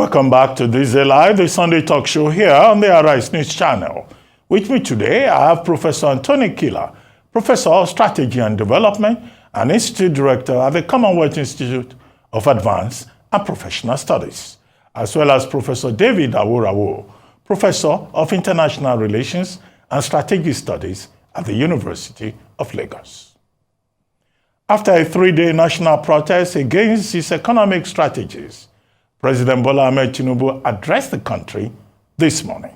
Welcome back to This Day Live, the Sunday talk show here on the Arise News channel. With me today, I have Professor Anthony Killer, Professor of Strategy and Development and Institute Director at the Commonwealth Institute of Advanced and Professional Studies, as well as Professor David Aworawo, Professor of International Relations and Strategic Studies at the University of Lagos. After a three-day national protest against its economic strategies, President Bola Ahmed Tinubu addressed the country this morning,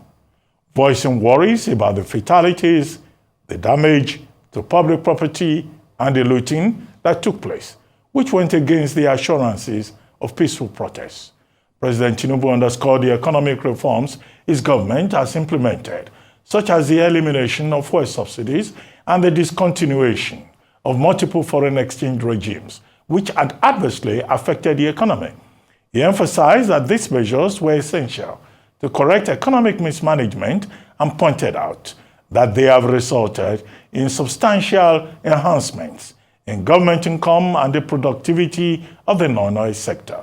voicing worries about the fatalities, the damage to public property, and the looting that took place, which went against the assurances of peaceful protests. President Tinubu underscored the economic reforms his government has implemented, such as the elimination of fuel subsidies and the discontinuation of multiple foreign exchange regimes, which had adversely affected the economy. He emphasized that these measures were essential to correct economic mismanagement and pointed out that they have resulted in substantial enhancements in government income and the productivity of the non-oil sector.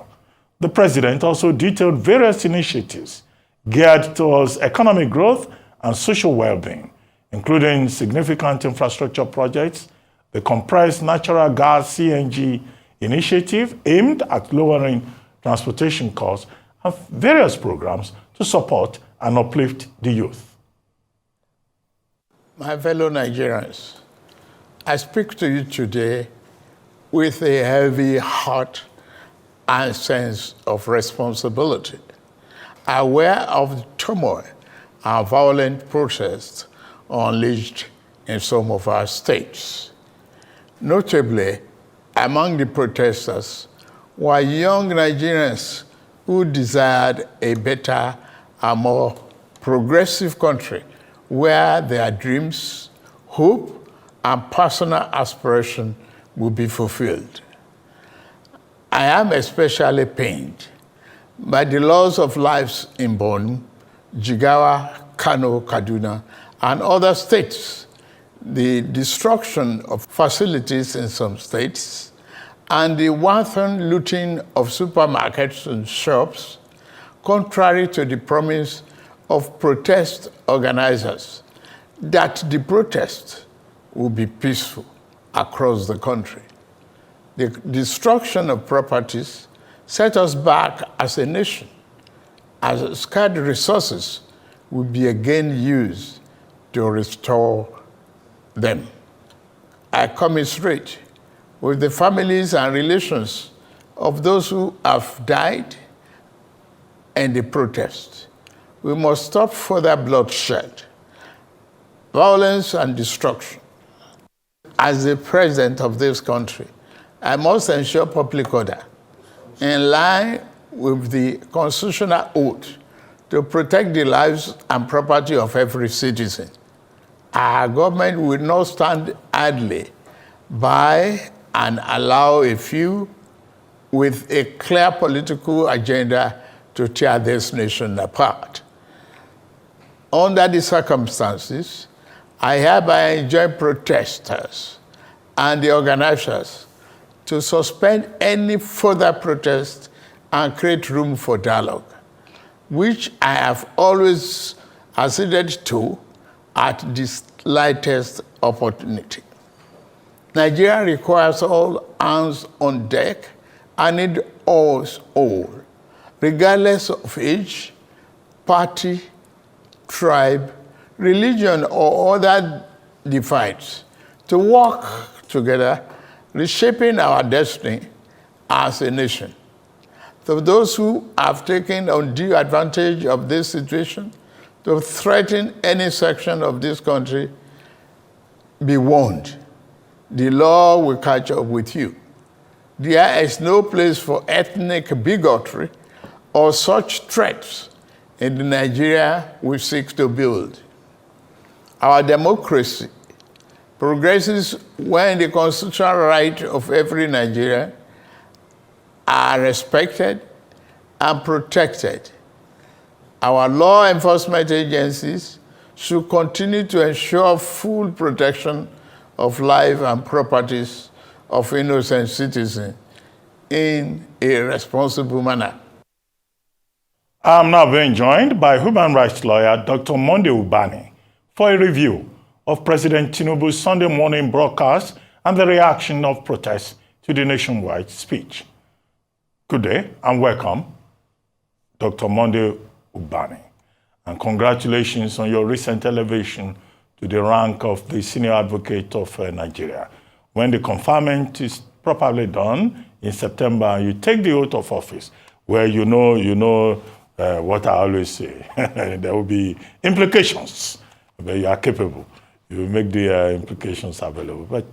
The president also detailed various initiatives geared towards economic growth and social well-being, including significant infrastructure projects, the compressed natural gas (CNG) initiative aimed at lowering transportation costs, and various programs to support and uplift the youth. My fellow Nigerians, I speak to you today with a heavy heart and sense of responsibility, aware of the turmoil and violent protests unleashed in some of our states. Notably, among the protesters were young Nigerians who desired a better and more progressive country where their dreams, hope, and personal aspiration will be fulfilled. I am especially pained by the loss of lives in Borno, Jigawa, Kano, Kaduna, and other states, the destruction of facilities in some states, and the wanton looting of supermarkets and shops, contrary to the promise of protest organizers that the protest will be peaceful across the country. The destruction of properties set us back as a nation, as scarce resources will be again used to restore them. I commiserate with the families and relations of those who have died in the protest. We must stop further bloodshed, violence, and destruction. As the president of this country, I must ensure public order in line with the constitutional oath to protect the lives and property of every citizen. Our government will not stand idly by and allow a few with a clear political agenda to tear this nation apart. Under the circumstances, I hereby enjoin protesters and the organizers to suspend any further protest and create room for dialogue, which I have always acceded to at the slightest opportunity. Nigeria requires all hands on deck and need us all, regardless of age, party, tribe, religion, or other divides, to work together, reshaping our destiny as a nation. To those who have taken undue advantage of this situation to threaten any section of this country, be warned. The law will catch up with you. There is no place for ethnic bigotry or such threats in the Nigeria we seek to build. Our democracy progresses when the constitutional rights of every Nigerian are respected and protected. Our law enforcement agencies should continue to ensure full protection of life and properties of innocent citizens in a responsible manner. I'm now being joined by human rights lawyer Dr. Monday Ubani for a review of President Tinubu's Sunday morning broadcast and the reaction of protests to the nationwide speech. Good day and welcome, Dr. Monday Ubani, and congratulations on your recent elevation to the rank of the senior advocate of Nigeria. When the conferment is properly done in September, you take the oath of office, where you know what I always say. There will be implications, but you are capable. You will make the implications available. But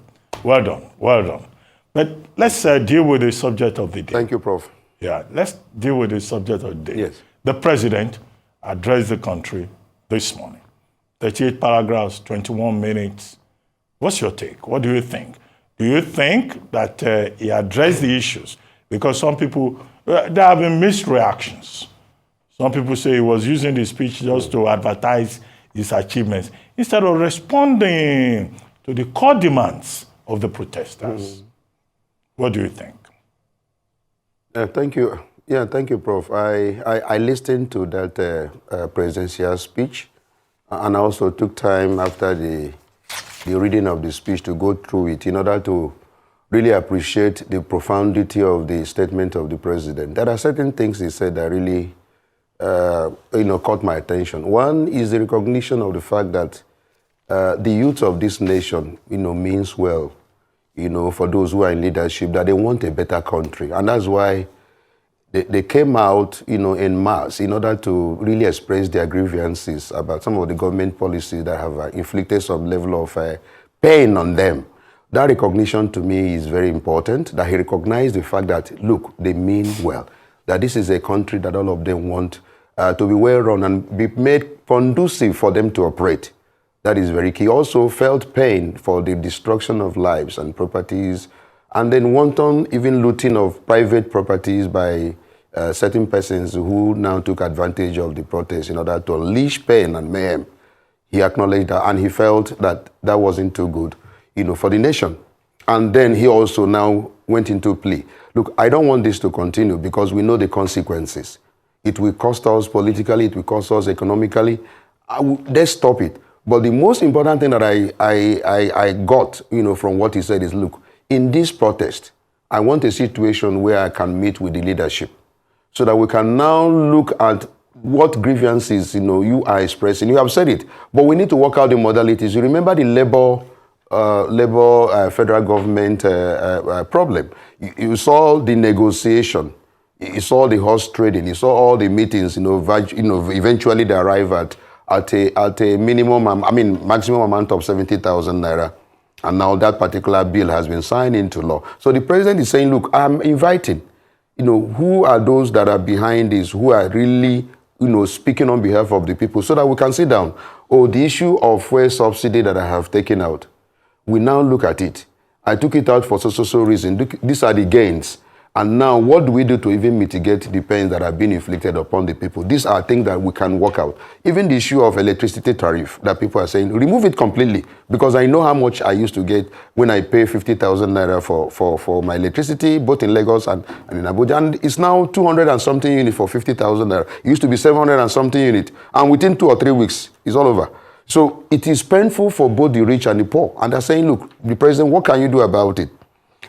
well done, well done. But let's deal with the subject of the day. Thank you, Prof. Yeah, let's deal with the subject of the day. Yes. The president addressed the country this morning. 38 paragraphs, 21 minutes. What's your take? What do you think? Do you think that he addressed the issues? Because some people, there have been mixed reactions. Some people say he was using the speech just to advertise his achievements instead of responding to the core demands of the protesters. What do you think? Thank you. Yeah, thank you, Prof. I listened to that presidential speech, and I also took time after the reading of the speech to go through it in order to really appreciate the profundity of the statement of the president. There are certain things he said that really caught my attention. One is the recognition of the fact that the youth of this nation, means well, for those who are in leadership, that they want a better country. And that's why they came out, en masse in order to really express their grievances about some of the government policies that have inflicted some level of pain on them. That recognition to me is very important, that he recognized the fact that, look, they mean well, that this is a country that all of them want to be well run and be made conducive for them to operate. That is very key. Also felt pain for the destruction of lives and properties, and then wanton even looting of private properties by certain persons who now took advantage of the protest in order to unleash pain and mayhem. He acknowledged that, and he felt that that wasn't too good, for the nation. And then he also now went into plea. Look, I don't want this to continue because we know the consequences. It will cost us politically, it will cost us economically. Let's stop it. But the most important thing that I got, from what he said is, look, in this protest, I want a situation where I can meet with the leadership so that we can now look at what grievances, you are expressing. You have said it, but we need to work out the modalities. You remember the labor federal government problem. You saw the negotiation. You saw the horse trading. You saw all the meetings. Eventually they arrive at a maximum amount of 70,000 naira. And now that particular bill has been signed into law. So the president is saying, look, I'm inviting, who are those that are behind this, who are really, speaking on behalf of the people, so that we can sit down. Oh, the issue of fuel subsidy that I have taken out, we now look at it. I took it out for so reason. These are the gains. And now what do we do to even mitigate the pains that have been inflicted upon the people? These are things that we can work out. Even the issue of electricity tariff that people are saying, remove it completely, because I know how much I used to get when I pay 50,000 naira for my electricity, both in Lagos and in Abuja. And it's now 200 and something unit for 50,000 naira. It used to be 700 and something unit. And within 2 or 3 weeks, it's all over. So it is painful for both the rich and the poor. And they're saying, look, the president, what can you do about it?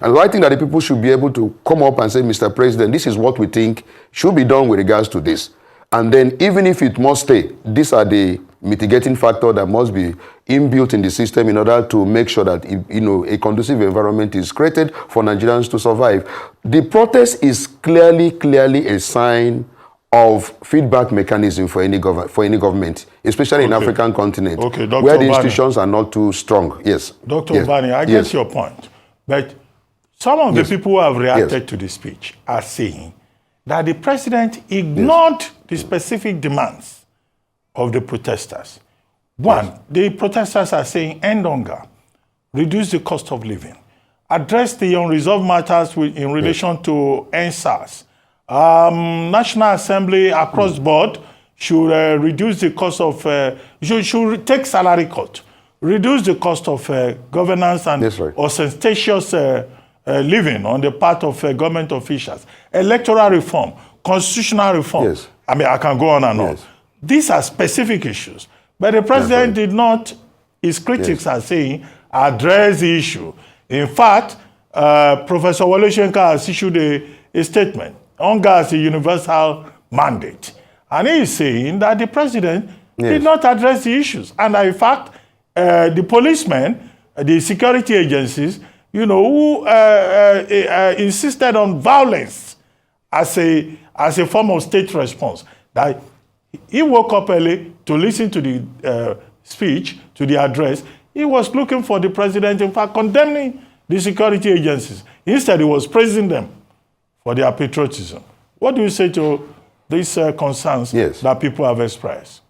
And I think that the people should be able to come up and say, Mr. President, this is what we think should be done with regards to this. And then even if it must stay, these are the mitigating factors that must be inbuilt in the system in order to make sure that, a conducive environment is created for Nigerians to survive. The protest is clearly a sign of feedback mechanism for any government, especially in African continent, where the institutions are not too strong. Yes. Dr. Ubani, I get your point. But some of the people who have reacted to the speech are saying that the president ignored the specific demands of the protesters. One, the protesters are saying end hunger, reduce the cost of living, address the unresolved matters in relation to NSAS. National Assembly across the board should reduce the cost of, should take salary cut, reduce the cost of governance and ostentatious living on the part of government officials, electoral reform, constitutional reform. I mean, I can go on and on. Yes. These are specific issues. But the president did not, his critics are saying, address the issue. In fact, Professor Wole Soyinka has issued a statement on gas, a universal mandate. And he is saying that the president did not address the issues. And in fact, the policemen, the security agencies, you know, who insisted on violence as a form of state response, that he woke up early to listen to the speech, to the address. He was looking for the president, in fact, condemning the security agencies. Instead, he was praising them for their patriotism. What do you say to these concerns that people have expressed?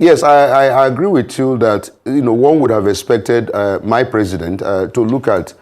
Yes, I agree with you that, you know, one would have expected my president to look at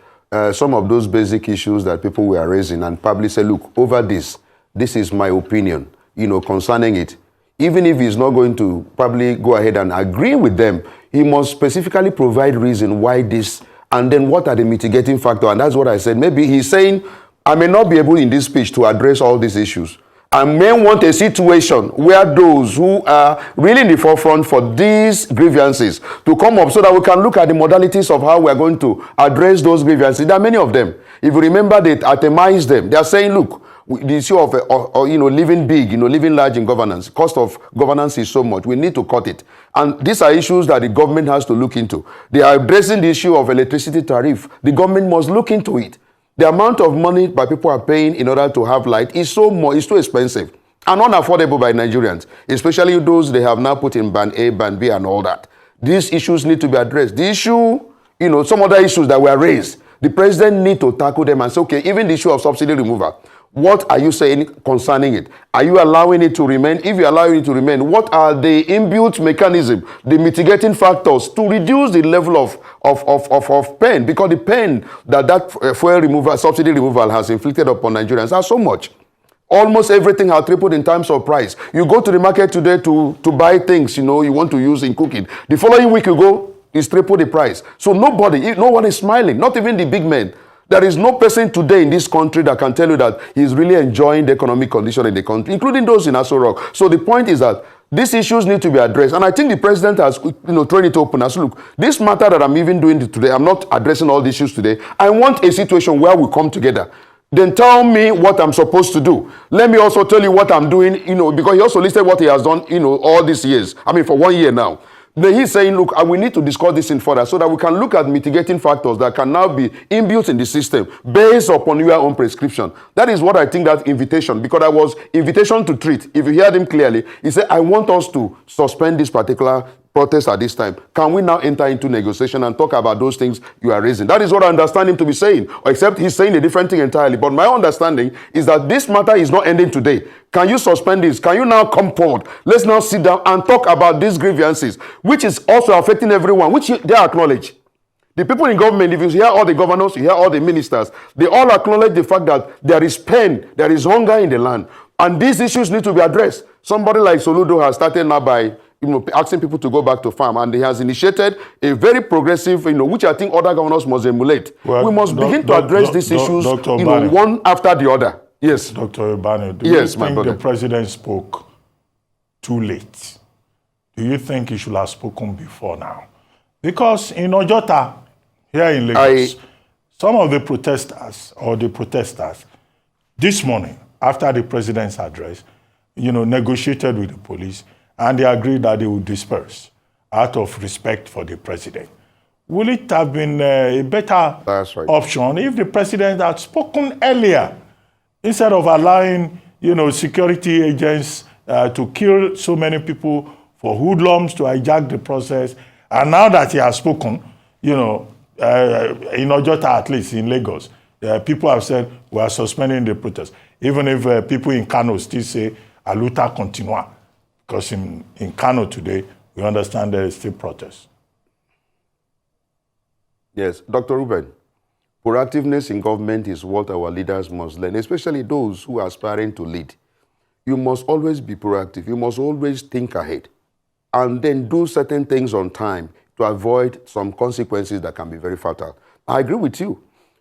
some of those basic issues that people were raising and probably say, look, over this is my opinion, you know, concerning it. Even if he's not going to probably go ahead and agree with them, he must specifically provide reason why this, and then what are the mitigating factors. And that's what I said. Maybe he's saying, I may not be able in this speech to address all these issues. I may want a situation where those who are really in the forefront for these grievances to come up so that we can look at the modalities of how we're going to address those grievances. There are many of them. If you remember, they itemize them. They are saying, look, the issue of you know, living big, you know, living large in governance, cost of governance is so much, we need to cut it. And these are issues that the government has to look into. They are addressing the issue of electricity tariff. The government must look into it. The amount of money that people are paying in order to have light is it's too expensive and unaffordable by Nigerians, especially those they have now put in band A, band B, and all that. These issues need to be addressed. The issue, you know, some other issues that were raised, the president need to tackle them and say, okay, even the issue of subsidy removal, what are you saying concerning it? Are you allowing it to remain? If you're allowing it to remain, what are the inbuilt mechanisms, the mitigating factors to reduce the level of pain? Because the pain that fuel removal, subsidy removal has inflicted upon Nigerians are so much. Almost everything has tripled in terms of price. You go to the market today to buy things, you know, you want to use in cooking. The following week you go, it's triple the price. So no one is smiling, not even the big men. There is no person today in this country that can tell you that he's really enjoying the economic condition in the country, including those in Aso Rock. So the point is that these issues need to be addressed. And I think the president has, you know, thrown it open as, look, this matter that I'm even doing today, I'm not addressing all the issues today. I want a situation where we come together. Then tell me what I'm supposed to do. Let me also tell you what I'm doing, you know, because he also listed what he has done, you know, all these years. I mean, for 1 year now. Then he's saying, look, we need to discuss this in further so that we can look at mitigating factors that can now be inbuilt in the system based upon your own prescription. That is what I think that invitation, because that was invitation to treat. If you heard him clearly, he said, I want us to suspend this particular protest at this time. Can we now enter into negotiation and talk about those things you are raising? That is what I understand him to be saying, except he's saying a different thing entirely. But my understanding is that this matter is not ending today. Can you suspend this? Can you now come forward? Let's now sit down and talk about these grievances, which is also affecting everyone, which they acknowledge. The people in government, if you hear all the governors, you hear all the ministers, they all acknowledge the fact that there is pain, there is hunger in the land. And these issues need to be addressed. Somebody like Soludo has started now by asking people to go back to farm, and he has initiated a very progressive, which I think other governors must emulate. Well, we must begin to address these issues, one after the other. Yes. Dr. Ubani, do you think the president spoke too late? Do you think he should have spoken before now? Because in Ojota, here in Lagos, some of the protesters, this morning, after the president's address, negotiated with the police, and they agreed that they would disperse out of respect for the president. Will it have been a better option if the president had spoken earlier, instead of allowing, security agents to kill so many people, for hoodlums to hijack the process? And now that he has spoken, in Ojota, at least in Lagos, people have said, we are suspending the protest. Even if people in Kano still say, a luta continua. Because in Kano today, we understand there is still protest. Yes, Dr. Ruben, proactiveness in government is what our leaders must learn, especially those who are aspiring to lead. You must always be proactive. You must always think ahead and then do certain things on time to avoid some consequences that can be very fatal. I agree with you.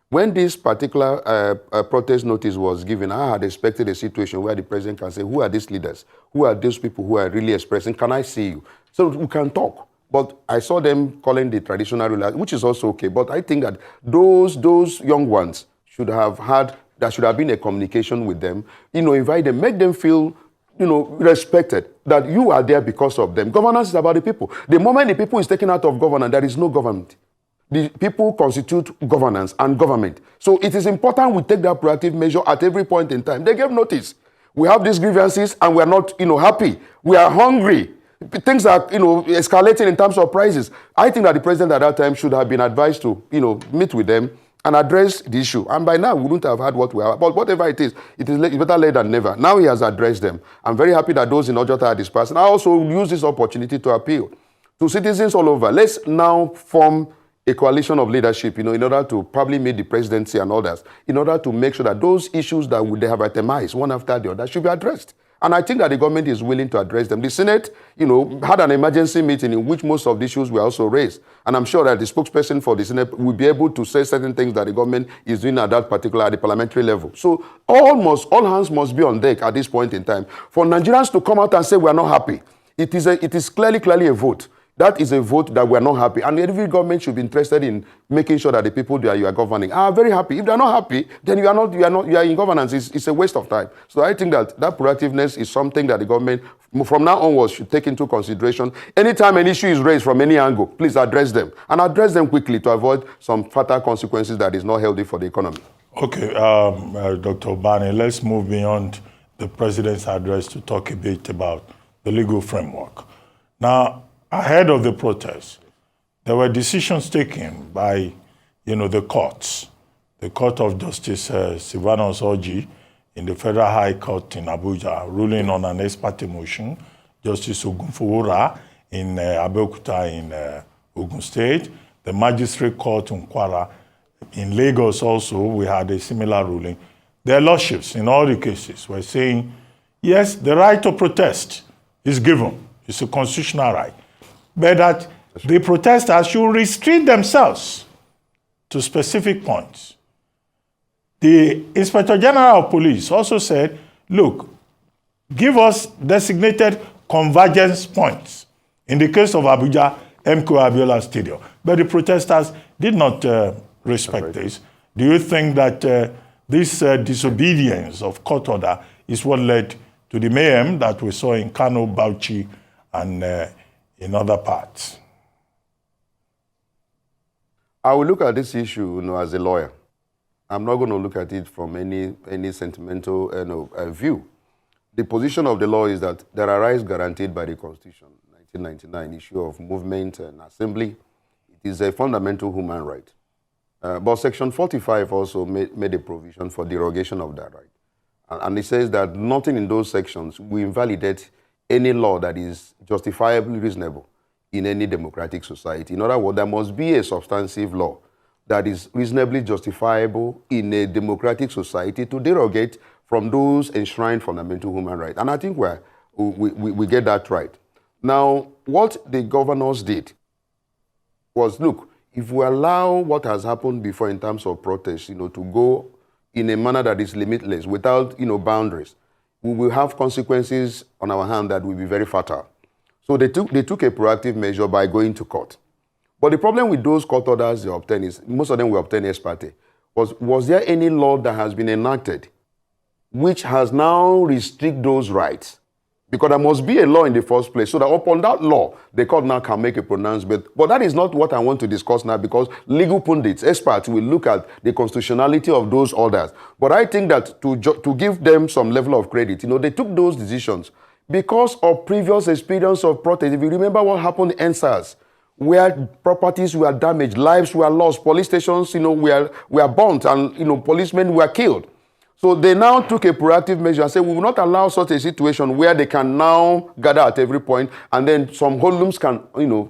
When this particular protest notice was given, I had expected a situation where the president can say, who are these leaders? Who are those people who are really expressing? Can I see you? So we can talk. But I saw them calling the traditional ruler, which is also okay. But I think that those young ones should have had, there should have been a communication with them, invite them, make them feel, respected, that you are there because of them. Governance is about the people. The moment the people is taken out of governance, there is no government. The people constitute governance and government. So it is important we take that proactive measure at every point in time. They gave notice. We have these grievances and we are not, happy. We are hungry. Things are, escalating in terms of prices. I think that the president at that time should have been advised to, meet with them and address the issue. And by now, we wouldn't have had what we have. But whatever it is better late than never. Now he has addressed them. I'm very happy that those in Ojota are dispersed. And I also use this opportunity to appeal to citizens all over. Let's now form a coalition of leadership, in order to probably meet the presidency and others, in order to make sure that those issues that they have itemized one after the other should be addressed. And I think that the government is willing to address them. The Senate, had an emergency meeting in which most of the issues were also raised. And I'm sure that the spokesperson for the Senate will be able to say certain things that the government is doing at that particular, at the parliamentary level. So all hands must be on deck at this point in time. For Nigerians to come out and say we are not happy, it is clearly a vote. That is a vote that we're not happy. And every government should be interested in making sure that the people that you are governing are very happy. If they're not happy, then you are in governance. It's a waste of time. So I think that proactiveness is something that the government, from now onwards, should take into consideration. Anytime an issue is raised from any angle, please address them. And address them quickly to avoid some fatal consequences that is not healthy for the economy. Okay, Dr. Ubani, let's move beyond the president's address to talk a bit about the legal framework. Now, ahead of the protest, there were decisions taken by, the courts. The Court of Justice Silvanus Orji in the Federal High Court in Abuja, ruling on an ex parte motion. Justice Ogunfowora in Abeokuta in Ogun State. The Magistrate Court in Kwara. In Lagos also, we had a similar ruling. Their lordships, in all the cases, were saying, yes, the right to protest is given. It's a constitutional right. But that the protesters should restrict themselves to specific points. The Inspector General of Police also said, look, give us designated convergence points. In the case of Abuja, MK Abiola Stadium. But the protesters did not respect this. Do you think that this disobedience of court order is what led to the mayhem that we saw in Kano, Bauchi, and in other parts? I will look at this issue, as a lawyer. I'm not going to look at it from any sentimental view. The position of the law is that there are rights guaranteed by the Constitution, 1999, issue of movement and assembly. It is a fundamental human right. But Section 45 also made a provision for derogation of that right. And it says that nothing in those sections will invalidate any law that is justifiably reasonable in any democratic society. In other words, there must be a substantive law that is reasonably justifiable in a democratic society to derogate from those enshrined fundamental human rights. And I think we get that right. Now, what the governors did was, look, if we allow what has happened before in terms of protests, to go in a manner that is limitless, without, boundaries, we will have consequences on our hand that will be very fatal. So they took a proactive measure by going to court. But the problem with those court orders they obtained is, most of them were obtained ex parte. Was there any law that has been enacted which has now restricted those rights? Because there must be a law in the first place, so that upon that law, the court now can make a pronouncement. But that is not what I want to discuss now, because legal pundits, experts, will look at the constitutionality of those orders. But I think that to give them some level of credit, they took those decisions because of previous experience of protest. If you remember what happened in NSAS, where properties were damaged, lives were lost, police stations, were burnt, and, policemen were killed. So they now took a proactive measure and said, we will not allow such a situation where they can now gather at every point, and then some hoodlums can,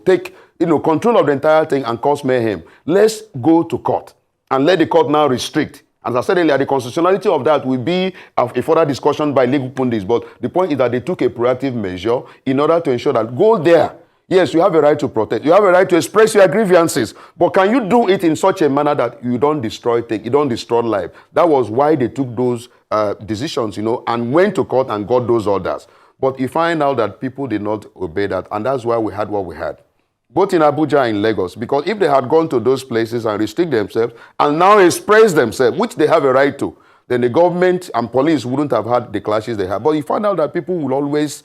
take, control of the entire thing and cause mayhem. Let's go to court and let the court now restrict. As I said earlier, the constitutionality of that will be a further discussion by legal pundits. But the point is that they took a proactive measure in order to ensure that go there. Yes, you have a right to protest. You have a right to express your grievances. But can you do it in such a manner that you don't destroy things, you don't destroy life? That was why they took those decisions, and went to court and got those orders. But you find out that people did not obey that, and that's why we had what we had. Both in Abuja and in Lagos, because if they had gone to those places and restrict themselves and now express themselves, which they have a right to, then the government and police wouldn't have had the clashes they have. But you find out that people will always,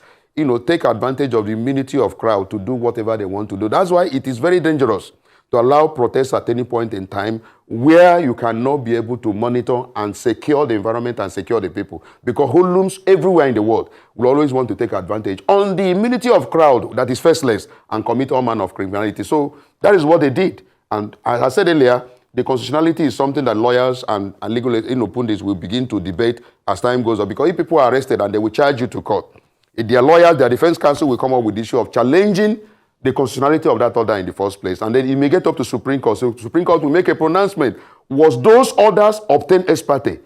take advantage of the immunity of crowd to do whatever they want to do. That's why it is very dangerous to allow protests at any point in time where you cannot be able to monitor and secure the environment and secure the people. Because hoodlums everywhere in the world will always want to take advantage on the immunity of crowd that is faceless and commit all manner of criminality. So that is what they did. And as I said earlier, the constitutionality is something that lawyers and legal pundits will begin to debate as time goes on. Because if people are arrested and they will charge you to court, if their lawyers, their defense counsel will come up with the issue of challenging the constitutionality of that order in the first place. And then it may get up to Supreme Court. So Supreme Court will make a pronouncement. Was those orders obtained ex parte?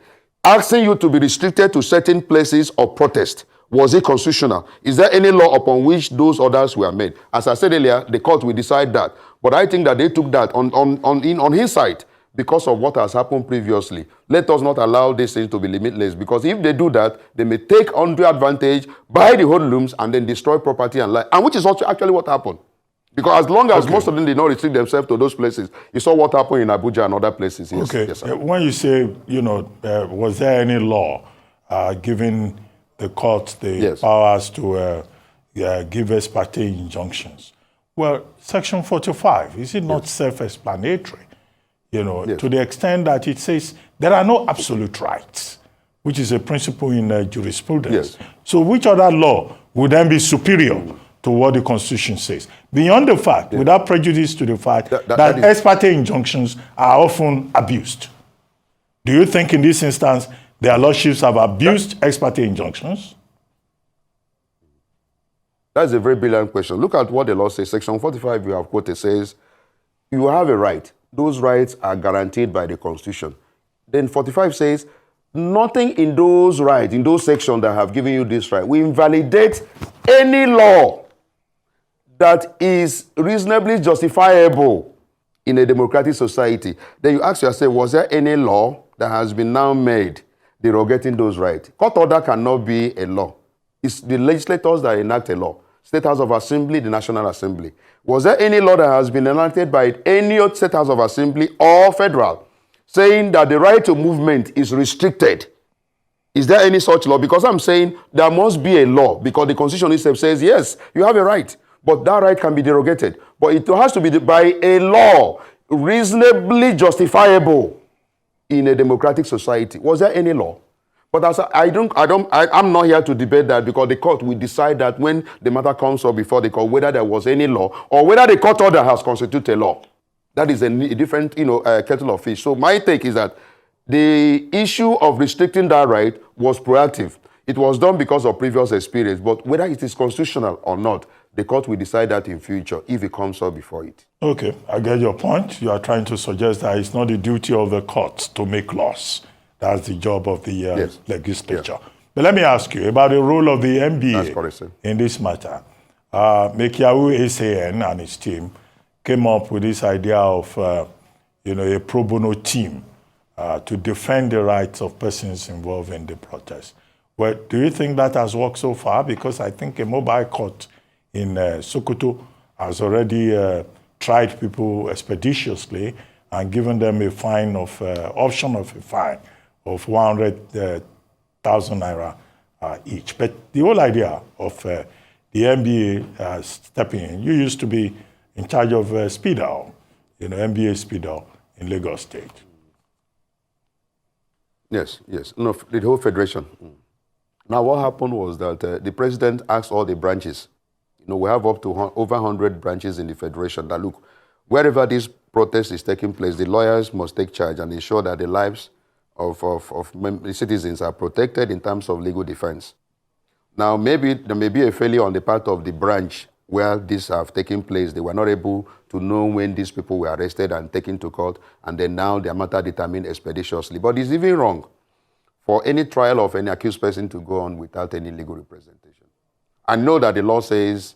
Asking you to be restricted to certain places of protest, was it constitutional? Is there any law upon which those orders were made? As I said earlier, the court will decide that. But I think that they took that on his side because of what has happened previously. Let us not allow these things to be limitless, because if they do that, they may take undue advantage by the hoodlums and then destroy property and life, and which is also actually what happened. Because as long as most of them did not restrict themselves to those places, you saw what happened in Abuja and other places. Yes, okay. Yes, sir. When you say, was there any law giving the court the powers to give ex parte injunctions? Well, Section 45, is it not self-explanatory? To the extent that it says there are no absolute rights, which is a principle in jurisprudence. Yes. So which other law would then be superior to what the Constitution says? Beyond the fact, without prejudice to the fact that ex parte injunctions are often abused. Do you think in this instance their lordships have abused ex parte injunctions? That's a very brilliant question. Look at what the law says. Section 45, you have quoted, says, you have a right. Those rights are guaranteed by the Constitution. Then 45 says, nothing in those rights, in those sections that have given you this right, will invalidate any law that is reasonably justifiable in a democratic society. Then you ask yourself, was there any law that has been now made derogating those rights? Court order cannot be a law. It's the legislators that enact a law. State House of Assembly, the National Assembly. Was there any law that has been enacted by any State House of Assembly or federal saying that the right to movement is restricted? Is there any such law? Because I'm saying there must be a law, because the Constitution itself says, yes, you have a right, but that right can be derogated. But it has to be by a law reasonably justifiable in a democratic society. Was there any law? But as I'm not here to debate that, because the court will decide that when the matter comes up before the court, whether there was any law or whether the court order has constituted a law. That is a different, kettle of fish. So my take is that the issue of restricting that right was proactive. It was done because of previous experience, but whether it is constitutional or not, the court will decide that in future if it comes up before it. Okay, I get your point. You are trying to suggest that it's not the duty of the courts to make laws. That's the job of the legislature. Yes. But let me ask you about the role of the NBA That's correct, sir. in this matter. Mekiawu SAN and his team came up with this idea of a pro bono team to defend the rights of persons involved in the protest. Well, do you think that has worked so far? Because I think a mobile court in Sokoto has already tried people expeditiously and given them a fine of option of a fine of 100,000 naira each. But the whole idea of the NBA stepping in, you used to be in charge of Speedo, NBA Speedo in Lagos State. Yes. No, the whole federation. Now, what happened was that the president asked all the branches, we have up to over 100 branches in the federation, that look, wherever this protest is taking place, the lawyers must take charge and ensure that the lives of the citizens are protected in terms of legal defense. Now, maybe there may be a failure on the part of the branch where these have taken place. They were not able to know when these people were arrested and taken to court, and then now their matter determined expeditiously. But it's even wrong for any trial of any accused person to go on without any legal representation. I know that the law says,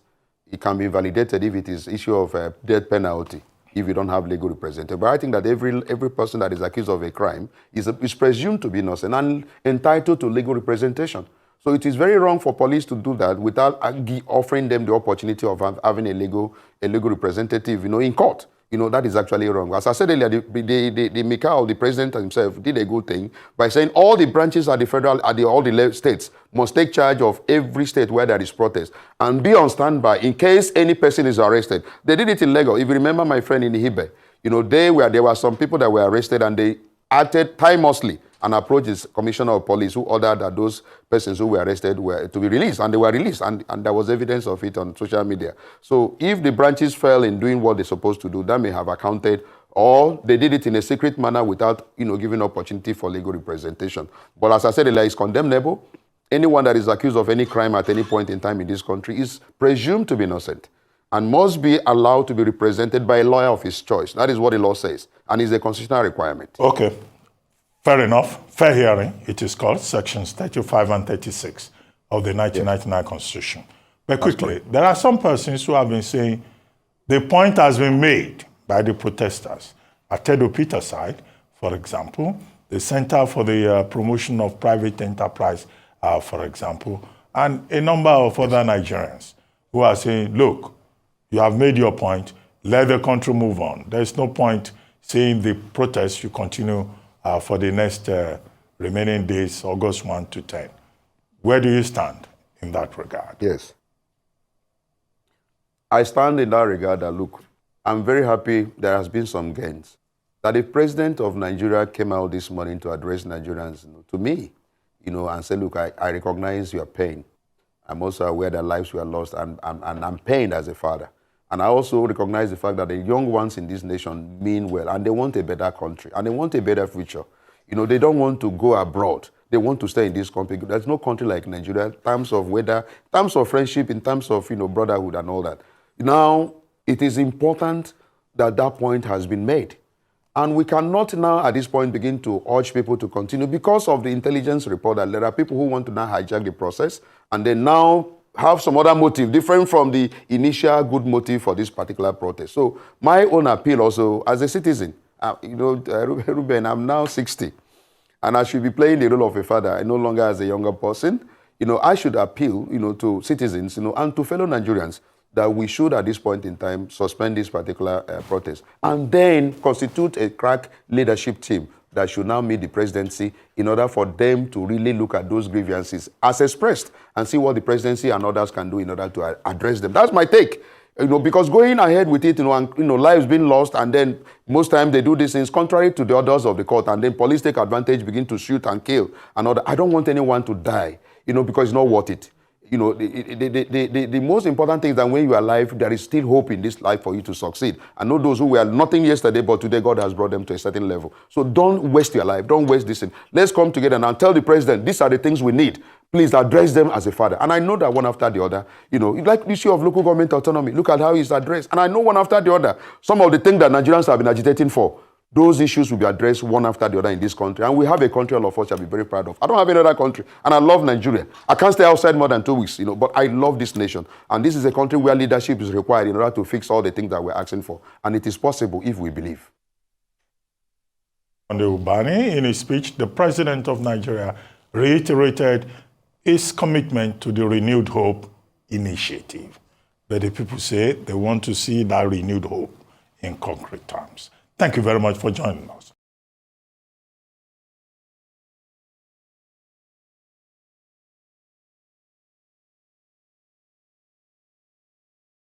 it can be invalidated if it is issue of death penalty if you don't have legal representative. But I think that every person that is accused of a crime is presumed to be innocent and entitled to legal representation. So it is very wrong for police to do that without offering them the opportunity of having a legal representative, in court. That is actually wrong. As I said earlier, the Mikhail, the president himself, did a good thing by saying all the branches at the federal, all the states must take charge of every state where there is protest and be on standby in case any person is arrested. They did it in Lagos. If you remember my friend in Ihibe, there were some people that were arrested and they acted timelessly and approached the commissioner of police who ordered that those persons who were arrested were to be released, and they were released, and there was evidence of it on social media. So if the branches fail in doing what they're supposed to do, that may have accounted, or they did it in a secret manner without, giving opportunity for legal representation. But as I said earlier, it's condemnable. Anyone that is accused of any crime at any point in time in this country is presumed to be innocent and must be allowed to be represented by a lawyer of his choice. That is what the law says, and is a constitutional requirement. Okay. Fair enough. Fair hearing, it is called, sections 35 and 36 of the 1999 Constitution. But quickly, there are some persons who have been saying the point has been made by the protesters. At Tedo Peter side, for example, the Center for the Promotion of Private Enterprise, for example, and a number of other Nigerians who are saying, look, you have made your point, let the country move on. There's no point saying the protest you continue for the next remaining days, August 1 to 10. Where do you stand in that regard? Yes. I stand in that regard that, look, I'm very happy there has been some gains. That the president of Nigeria came out this morning to address Nigerians, to me, and say, look, I recognize your pain. I'm also aware that lives were lost, and I'm pained as a father. And I also recognize the fact that the young ones in this nation mean well, and they want a better country, and they want a better future. They don't want to go abroad. They want to stay in this country. There's no country like Nigeria in terms of weather, in terms of friendship, in terms of, brotherhood and all that. Now, it is important that that point has been made. And we cannot now, at this point, begin to urge people to continue because of the intelligence report that there are people who want to now hijack the process, and they now have some other motive different from the initial good motive for this particular protest. So my own appeal also as a citizen, Ruben, I'm now 60 and I should be playing the role of a father, no longer as a younger person. I should appeal, to citizens, and to fellow Nigerians that we should at this point in time suspend this particular protest and then constitute a crack leadership team that should now meet the presidency in order for them to really look at those grievances as expressed and see what the presidency and others can do in order to address them. That's my take. Because going ahead with it, and lives being lost, and then most times they do these things contrary to the orders of the court, and then police take advantage, begin to shoot and kill, and all that. I don't want anyone to die, because it's not worth it. The most important thing is that when you are alive, there is still hope in this life for you to succeed. I know those who were nothing yesterday, but today God has brought them to a certain level. So don't waste your life. Don't waste this thing. Let's come together and tell the president, these are the things we need. Please address them as a father. And I know that one after the other, like the issue of local government autonomy, look at how it's addressed. And I know one after the other, some of the things that Nigerians have been agitating for, those issues will be addressed one after the other in this country. And we have a country all of us shall be very proud of. I don't have any other country. And I love Nigeria. I can't stay outside more than 2 weeks, but I love this nation. And this is a country where leadership is required in order to fix all the things that we're asking for. And it is possible if we believe. On the Ubani, in his speech, the president of Nigeria reiterated his commitment to the Renewed Hope initiative. But the people say they want to see that renewed hope in concrete terms. Thank you very much for joining us.